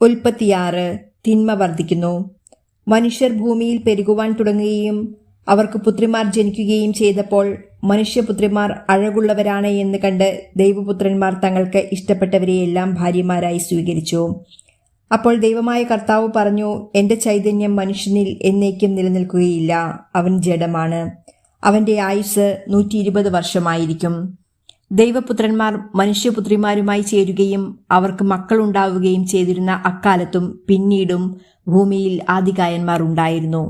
ഉൽപ്പത്തി 6 തിന്മ വർദ്ധിക്കുന്നു. മനുഷ്യർ ഭൂമിയിൽ പെരുകുവാൻ തുടങ്ങുകയും അവർക്ക് പുത്രിമാർ ജനിക്കുകയും ചെയ്തപ്പോൾ മനുഷ്യപുത്രിമാർ അഴകുള്ളവരാണ് എന്ന് കണ്ട് ദൈവപുത്രന്മാർ തങ്ങൾക്ക് ഇഷ്ടപ്പെട്ടവരെയെല്ലാം ഭാര്യമാരായി സ്വീകരിച്ചു. അപ്പോൾ ദൈവമായ കർത്താവ് പറഞ്ഞു, എൻ്റെ ചൈതന്യം മനുഷ്യനിൽ എന്നേക്കും നിലനിൽക്കുകയില്ല. അവൻ ജഡമാണ്. അവൻ്റെ ആയുസ് 120 വർഷമായിരിക്കും. ദൈവപുത്രന്മാർ മനുഷ്യപുത്രിമാരുമായി ചേരുകയും അവർക്ക് മക്കളുണ്ടാവുകയും ചെയ്തിരുന്ന അക്കാലത്തും പിന്നീടും ഭൂമിയിൽ ആദികായന്മാർ ഉണ്ടായിരുന്നു.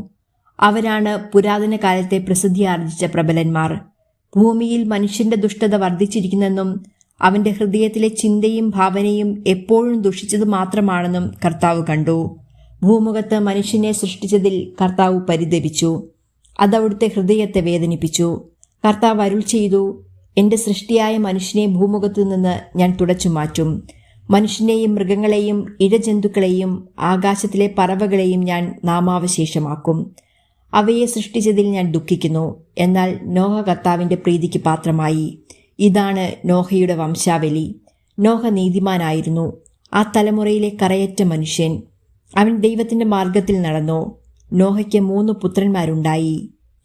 അവരാണ് പുരാതന കാലത്തെ പ്രസിദ്ധിയാർജിച്ച പ്രബലന്മാർ. ഭൂമിയിൽ മനുഷ്യന്റെ ദുഷ്ടത വർദ്ധിച്ചിരിക്കുന്നെന്നും അവന്റെ ഹൃദയത്തിലെ ചിന്തയും ഭാവനയും എപ്പോഴും ദുഷിച്ചത് മാത്രമാണെന്നും കർത്താവ് കണ്ടു. ഭൂമുഖത്ത് മനുഷ്യനെ സൃഷ്ടിച്ചതിൽ കർത്താവ് പരിതപിച്ചു. അതവിടുത്തെ ഹൃദയത്തെ വേദനിപ്പിച്ചു. കർത്താവ് അരുൾ ചെയ്തു, എൻ്റെ സൃഷ്ടിയായ മനുഷ്യനെ ഭൂമുഖത്തു നിന്ന് ഞാൻ തുടച്ചു മാറ്റും. മനുഷ്യനെയും മൃഗങ്ങളെയും ഇഴജന്തുക്കളെയും ആകാശത്തിലെ പറവകളെയും ഞാൻ നാമാവശേഷമാക്കും. അവയെ സൃഷ്ടിച്ചതിൽ ഞാൻ ദുഃഖിക്കുന്നു. എന്നാൽ നോഹ കർത്താവിൻ്റെ പ്രീതിക്ക് പാത്രമായി. ഇതാണ് നോഹയുടെ വംശാവലി. നോഹ നീതിമാനായിരുന്നു, ആ തലമുറയിലെ കറയറ്റ മനുഷ്യൻ. അവൻ ദൈവത്തിൻ്റെ മാർഗത്തിൽ നടന്നു. നോഹയ്ക്ക് 3 പുത്രന്മാരുണ്ടായി,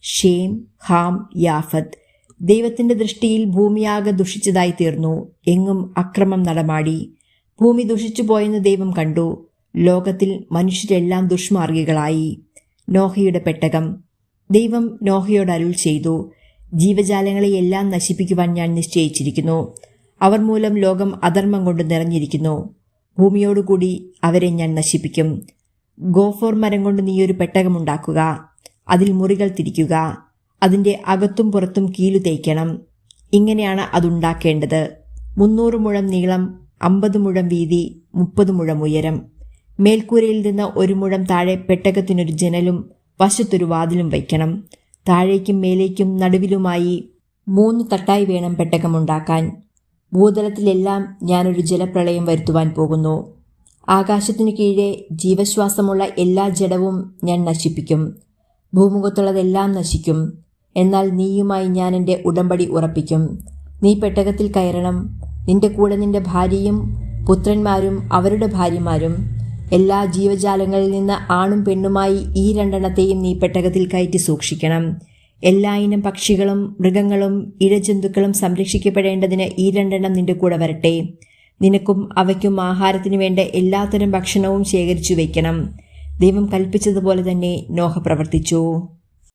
ഷേം, ഹാം, യാഫത്ത്. ദൈവത്തിൻ്റെ ദൃഷ്ടിയിൽ ഭൂമിയാകെ ദുഷിച്ചതായി തീർന്നു. എങ്ങും അക്രമം നടമാടി. ഭൂമി ദുഷിച്ചു പോയെന്ന് ദൈവം കണ്ടു. ലോകത്തിൽ മനുഷ്യരെല്ലാം ദുഷ്മാർഗികളായി. നോഹയുടെ പെട്ടകം. ദൈവം നോഹയോട് അരുൾ ചെയ്തു, ജീവജാലങ്ങളെയെല്ലാം നശിപ്പിക്കുവാൻ ഞാൻ നിശ്ചയിച്ചിരിക്കുന്നു. അവർ മൂലം ലോകം അധർമ്മം കൊണ്ട് നിറഞ്ഞിരിക്കുന്നു. ഭൂമിയോടുകൂടി അവരെ ഞാൻ നശിപ്പിക്കും. ഗോഫോർ മരം കൊണ്ട് നീയൊരു പെട്ടകമുണ്ടാക്കുക. അതിൽ മുറികൾ തിരിക്കുക. അതിൻ്റെ അകത്തും പുറത്തും കീലു തേയ്ക്കണം. ഇങ്ങനെയാണ് അതുണ്ടാക്കേണ്ടത്. 300 മുഴം നീളം, 50 മുഴം വീതി, 30 മുഴം ഉയരം. മേൽക്കൂരയിൽ നിന്ന് 1 മുഴം താഴെ പെട്ടകത്തിനൊരു ജനലും വശത്തൊരു വാതിലും വയ്ക്കണം. താഴേക്കും മേലേക്കും നടുവിലുമായി 3 തട്ടായി വേണം പെട്ടകമുണ്ടാക്കാൻ. ഭൂതലത്തിലെല്ലാം ഞാനൊരു ജലപ്രളയം വരുത്തുവാൻ പോകുന്നു. ആകാശത്തിനു കീഴെ ജീവശ്വാസമുള്ള എല്ലാ ജഡവും ഞാൻ നശിപ്പിക്കും. ഭൂമുഖത്തുള്ളതെല്ലാം നശിക്കും. എന്നാൽ നീയുമായി ഞാൻ എൻ്റെ ഉടമ്പടി ഉറപ്പിക്കും. നീ പെട്ടകത്തിൽ കയറണം. നിന്റെ കൂടെ നിന്റെ ഭാര്യയും പുത്രന്മാരും അവരുടെ ഭാര്യമാരും. എല്ലാ ജീവജാലങ്ങളിൽ നിന്ന് ആണും പെണ്ണുമായി ഈ 2 എണ്ണത്തെയും നീ പെട്ടകത്തിൽ കയറ്റി സൂക്ഷിക്കണം. എല്ലാ ഇനം പക്ഷികളും മൃഗങ്ങളും ഇഴജന്തുക്കളും സംരക്ഷിക്കപ്പെടേണ്ടതിന് ഈ 2 എണ്ണം നിന്റെ കൂടെ വരട്ടെ. നിനക്കും അവയ്ക്കും ആഹാരത്തിന് വേണ്ട എല്ലാത്തരം ഭക്ഷണവും ശേഖരിച്ചു വയ്ക്കണം. ദൈവം കൽപ്പിച്ചതുപോലെ തന്നെ നോഹ പ്രവർത്തിച്ചു.